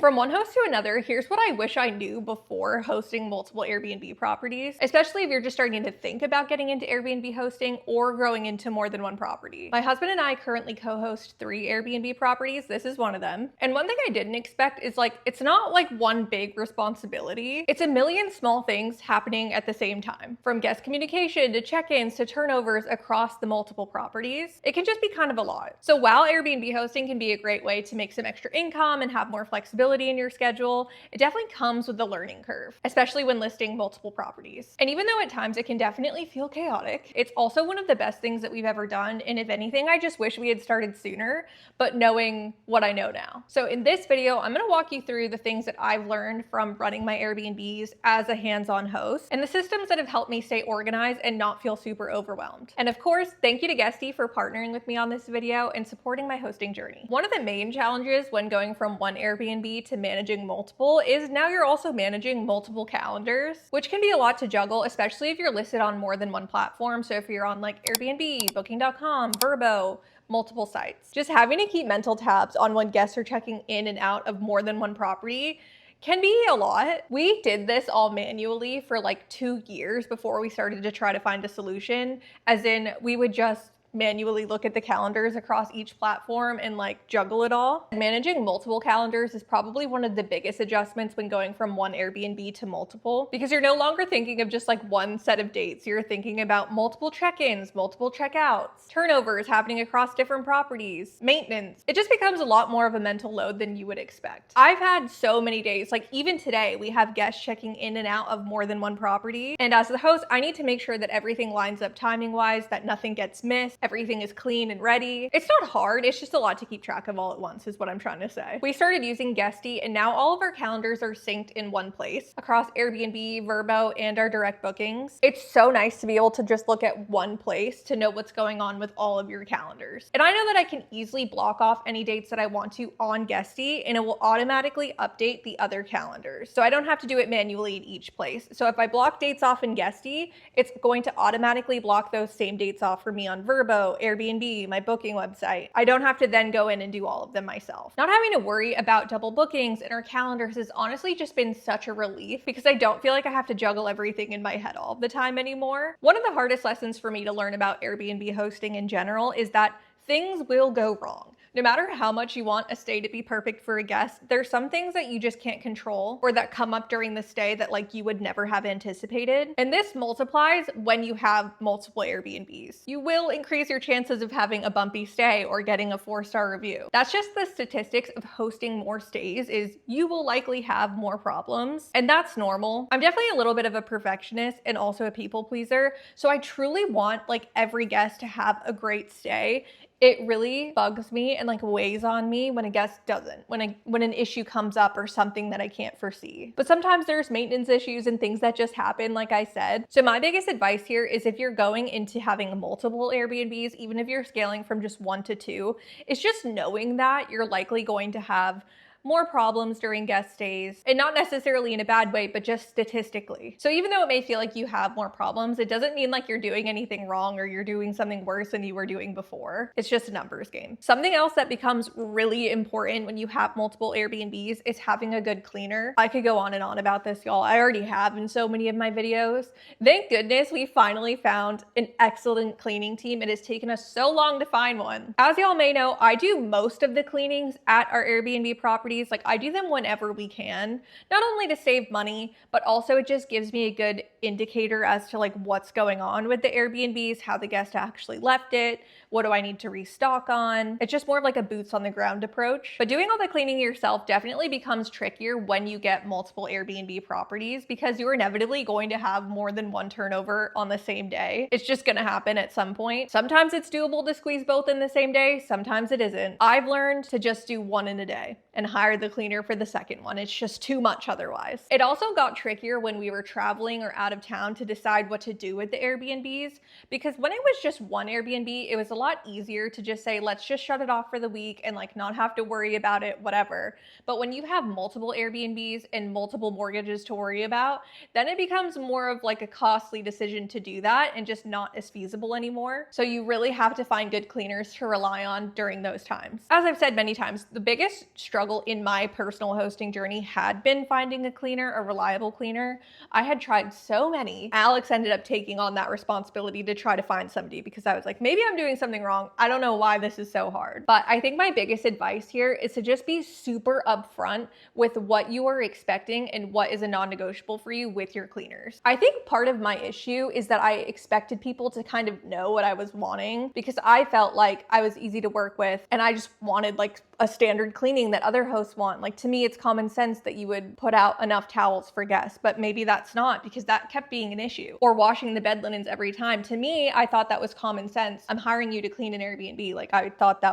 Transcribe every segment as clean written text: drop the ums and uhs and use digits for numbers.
From one host to another, here's what I wish I knew before hosting multiple Airbnb properties, especially if you're just starting to think about getting into Airbnb hosting or growing into more than one property. My husband and I currently co-host 3 Airbnb properties. This is one of them. And one thing I didn't expect is it's not like one big responsibility. It's a million small things happening at the same time. From guest communication to check-ins to turnovers across the multiple properties, it can just be kind of a lot. So while Airbnb hosting can be a great way to make some extra income and have more flexibility in your schedule, it definitely comes with a learning curve, especially when listing multiple properties. And even though at times it can definitely feel chaotic, it's also one of the best things that we've ever done. And if anything, I just wish we had started sooner, but knowing what I know now. So in this video, I'm gonna walk you through the things that I've learned from running my Airbnbs as a hands-on host and the systems that have helped me stay organized and not feel super overwhelmed. And of course, thank you to Guesty for partnering with me on this video and supporting my hosting journey. One of the main challenges when going from one Airbnb to managing multiple is now you're also managing multiple calendars, which can be a lot to juggle, especially if you're listed on more than one platform. So if you're on Airbnb, Booking.com, Vrbo, multiple sites, just having to keep mental tabs on when guests are checking in and out of more than one property can be a lot. We did this all manually for 2 years before we started to try to find a solution, as in we would just manually look at the calendars across each platform and juggle it all. Managing multiple calendars is probably one of the biggest adjustments when going from one Airbnb to multiple, because you're no longer thinking of just one set of dates. You're thinking about multiple check-ins, multiple checkouts, turnovers happening across different properties, maintenance. It just becomes a lot more of a mental load than you would expect. I've had so many days, even today, we have guests checking in and out of more than one property. And as the host, I need to make sure that everything lines up timing-wise, that nothing gets missed, everything is clean and ready. It's not hard, it's just a lot to keep track of all at once is what I'm trying to say. We started using Guesty and now all of our calendars are synced in one place across Airbnb, Vrbo, and our direct bookings. It's so nice to be able to just look at one place to know what's going on with all of your calendars. And I know that I can easily block off any dates that I want to on Guesty and it will automatically update the other calendars. So I don't have to do it manually in each place. So if I block dates off in Guesty, it's going to automatically block those same dates off for me on Vrbo, Airbnb, my booking website. I don't have to then go in and do all of them myself. Not having to worry about double bookings in our calendars has honestly just been such a relief because I don't feel like I have to juggle everything in my head all the time anymore. One of the hardest lessons for me to learn about Airbnb hosting in general is that things will go wrong. No matter how much you want a stay to be perfect for a guest, there's some things that you just can't control or that come up during the stay that you would never have anticipated. And this multiplies when you have multiple Airbnbs. You will increase your chances of having a bumpy stay or getting a 4-star review. That's just the statistics of hosting more stays, is you will likely have more problems, and that's normal. I'm definitely a little bit of a perfectionist and also a people pleaser, so I truly want every guest to have a great stay. It really bugs me and weighs on me when a guest doesn't, when an issue comes up or something that I can't foresee. But sometimes there's maintenance issues and things that just happen, like I said. So my biggest advice here is if you're going into having multiple Airbnbs, even if you're scaling from just 1 to 2, it's just knowing that you're likely going to have more problems during guest stays, and not necessarily in a bad way, but just statistically. So even though it may feel like you have more problems, it doesn't mean you're doing anything wrong or you're doing something worse than you were doing before. It's just a numbers game. Something else that becomes really important when you have multiple Airbnbs is having a good cleaner. I could go on and on about this, y'all. I already have in so many of my videos. Thank goodness we finally found an excellent cleaning team. It has taken us so long to find one. As y'all may know, I do most of the cleanings at our Airbnb properties. I do them whenever we can, not only to save money, but also it just gives me a good indicator as to what's going on with the Airbnbs, how the guest actually left it, what do I need to restock on. It's just more of a boots on the ground approach. But doing all the cleaning yourself definitely becomes trickier when you get multiple Airbnb properties because you're inevitably going to have more than one turnover on the same day. It's just gonna happen at some point. Sometimes it's doable to squeeze both in the same day, sometimes it isn't. I've learned to just do one in a day and hire the cleaner for the second one. It's just too much otherwise. It also got trickier when we were traveling or out of town to decide what to do with the Airbnbs, because when it was just one Airbnb, it was a lot easier to just say, let's just shut it off for the week and not have to worry about it, whatever. But when you have multiple Airbnbs and multiple mortgages to worry about, then it becomes more of a costly decision to do that and just not as feasible anymore. So you really have to find good cleaners to rely on during those times. As I've said many times, the biggest struggle in in my personal hosting journey had been finding a cleaner, a reliable cleaner. I had tried so many. Alex ended up taking on that responsibility to try to find somebody because I was like, maybe I'm doing something wrong. I don't know why this is so hard. But I think my biggest advice here is to just be super upfront with what you are expecting and what is a non-negotiable for you with your cleaners. I think part of my issue is that I expected people to kind of know what I was wanting because I felt like I was easy to work with and I just wanted like a standard cleaning that other hosts want. Like, to me, it's common sense that you would put out enough towels for guests, but maybe that's not, because that kept being an issue. Or washing the bed linens every time. To me, I thought that was common sense. I'm hiring you to clean an Airbnb. Like, I thought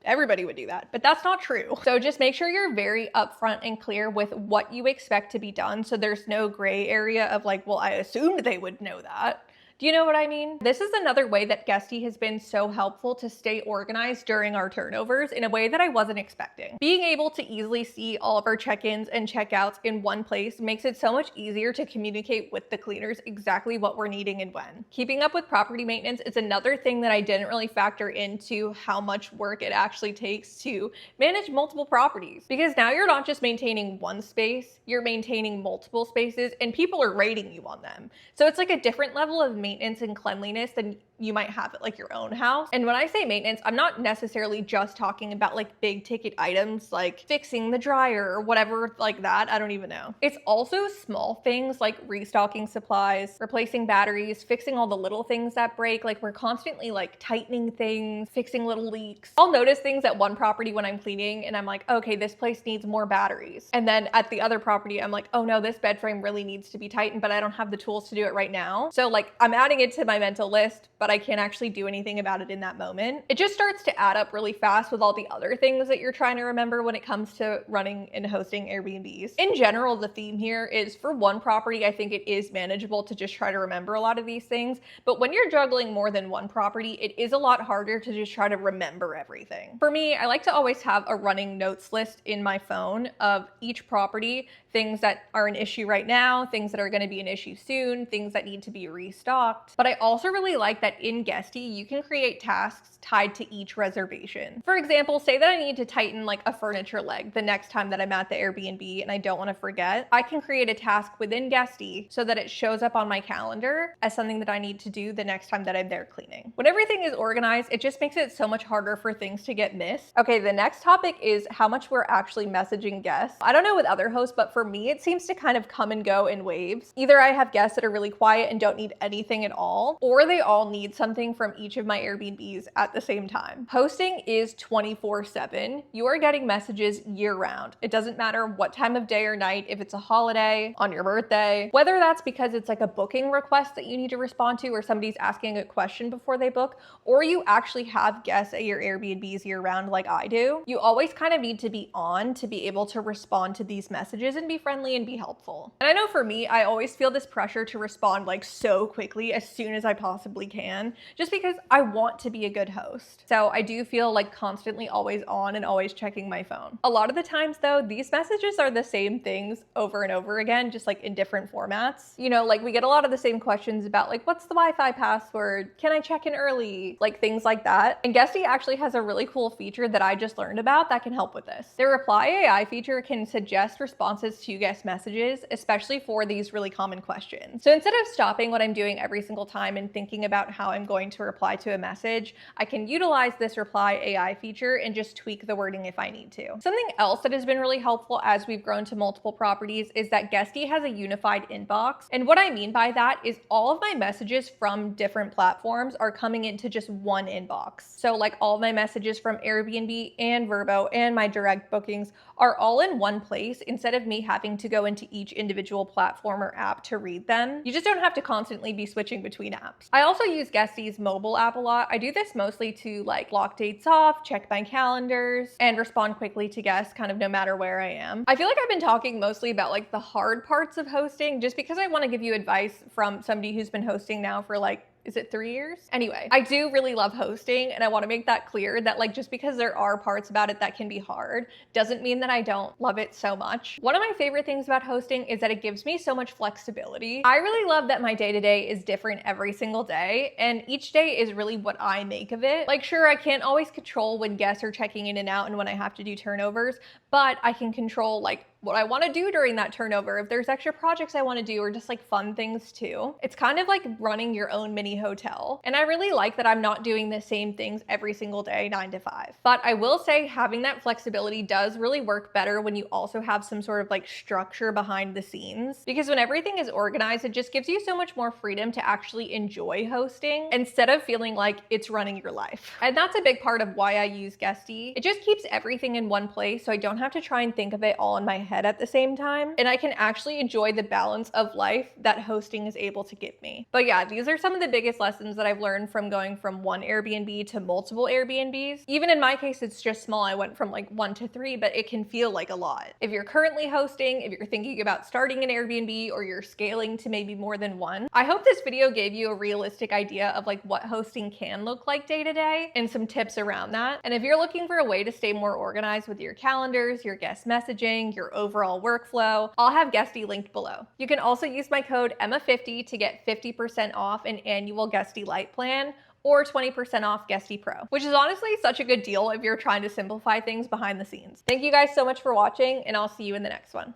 everybody would do that, but that's not true. So just make sure you're very upfront and clear with what you expect to be done. So there's no gray area of like, well, I assumed they would know that. Do you know what I mean? This is another way that Guesty has been so helpful to stay organized during our turnovers in a way that I wasn't expecting. Being able to easily see all of our check-ins and check-outs in one place makes it so much easier to communicate with the cleaners exactly what we're needing and when. Keeping up with property maintenance is another thing that I didn't really factor into how much work it actually takes to manage multiple properties. Because now you're not just maintaining one space, you're maintaining multiple spaces and people are rating you on them. So it's like a different level of maintenance and cleanliness than you might have at like your own house. And when I say maintenance, I'm not necessarily just talking about like big ticket items like fixing the dryer or whatever like that. I don't even know. It's also small things like restocking supplies, replacing batteries, fixing all the little things that break. Like, we're constantly like tightening things, fixing little leaks. I'll notice things at one property when I'm cleaning and I'm like, okay, this place needs more batteries. And then at the other property, I'm like, oh no, this bed frame really needs to be tightened, but I don't have the tools to do it right now. So like, I'm adding it to my mental list, but I can't actually do anything about it in that moment. It just starts to add up really fast with all the other things that you're trying to remember when it comes to running and hosting Airbnbs. In general, the theme here is for one property, I think it is manageable to just try to remember a lot of these things. But when you're juggling more than one property, it is a lot harder to just try to remember everything. For me, I like to always have a running notes list in my phone of each property, things that are an issue right now, things that are going to be an issue soon, things that need to be restocked. But I also really like that in Guesty, you can create tasks tied to each reservation. For example, say that I need to tighten like a furniture leg the next time that I'm at the Airbnb and I don't want to forget. I can create a task within Guesty so that it shows up on my calendar as something that I need to do the next time that I'm there cleaning. When everything is organized, it just makes it so much harder for things to get missed. Okay, the next topic is how much we're actually messaging guests. I don't know with other hosts, but for me, it seems to kind of come and go in waves. Either I have guests that are really quiet and don't need anything at all, or they all need something from each of my Airbnbs at the same time. Hosting is 24/7. You are getting messages year round. It doesn't matter what time of day or night, if it's a holiday, on your birthday, whether that's because it's like a booking request that you need to respond to or somebody's asking a question before they book, or you actually have guests at your Airbnbs year round like I do. You always kind of need to be on to be able to respond to these messages and be friendly and be helpful. And I know for me, I always feel this pressure to respond like so quickly as soon as I possibly can, just because I want to be a good host. So I do feel like constantly always on and always checking my phone. A lot of the times though, these messages are the same things over and over again, just like in different formats. You know, like we get a lot of the same questions about like, what's the Wi-Fi password? Can I check in early? Like things like that. And Guesty actually has a really cool feature that I just learned about that can help with this. Their reply AI feature can suggest responses to guest messages, especially for these really common questions. So instead of stopping what I'm doing every single time and thinking about how I'm going to reply to a message, I can utilize this reply AI feature and just tweak the wording if I need to. Something else that has been really helpful as we've grown to multiple properties is that Guesty has a unified inbox. And what I mean by that is all of my messages from different platforms are coming into just one inbox. So like all of my messages from Airbnb and Vrbo and my direct bookings are all in one place instead of me having to go into each individual platform or app to read them. You just don't have to constantly be switching between apps. I also use Guesty's mobile app a lot. I do this mostly to like block dates off, check my calendars, and respond quickly to guests kind of no matter where I am. I feel like I've been talking mostly about like the hard parts of hosting just because I want to give you advice from somebody who's been hosting now for like Is it 3 years? Anyway, I do really love hosting, and I want to make that clear that like just because there are parts about it that can be hard doesn't mean that I don't love it so much. One of my favorite things about hosting is that it gives me so much flexibility. I really love that my day-to-day is different every single day, and each day is really what I make of it. Like, sure, I can't always control when guests are checking in and out and when I have to do turnovers, but I can control like what I want to do during that turnover, if there's extra projects I want to do, or just like fun things too. It's kind of like running your own mini hotel. And I really like that I'm not doing the same things every single day, 9 to 5. But I will say having that flexibility does really work better when you also have some sort of like structure behind the scenes. Because when everything is organized, it just gives you so much more freedom to actually enjoy hosting instead of feeling like it's running your life. And that's a big part of why I use Guesty. It just keeps everything in one place, so I don't have to try and think of it all in my head at the same time, and I can actually enjoy the balance of life that hosting is able to give me. But yeah, these are some of the biggest lessons that I've learned from going from one Airbnb to multiple Airbnbs. Even in my case, it's just small. I went from like 1 to 3, but it can feel like a lot. If you're currently hosting, if you're thinking about starting an Airbnb, or you're scaling to maybe more than one, I hope this video gave you a realistic idea of like what hosting can look like day to day and some tips around that. And if you're looking for a way to stay more organized with your calendars, your guest messaging, your overall workflow, I'll have Guesty linked below. You can also use my code EMMA50 to get 50% off an annual Guesty Lite plan, or 20% off Guesty Pro, which is honestly such a good deal if you're trying to simplify things behind the scenes. Thank you guys so much for watching, and I'll see you in the next one.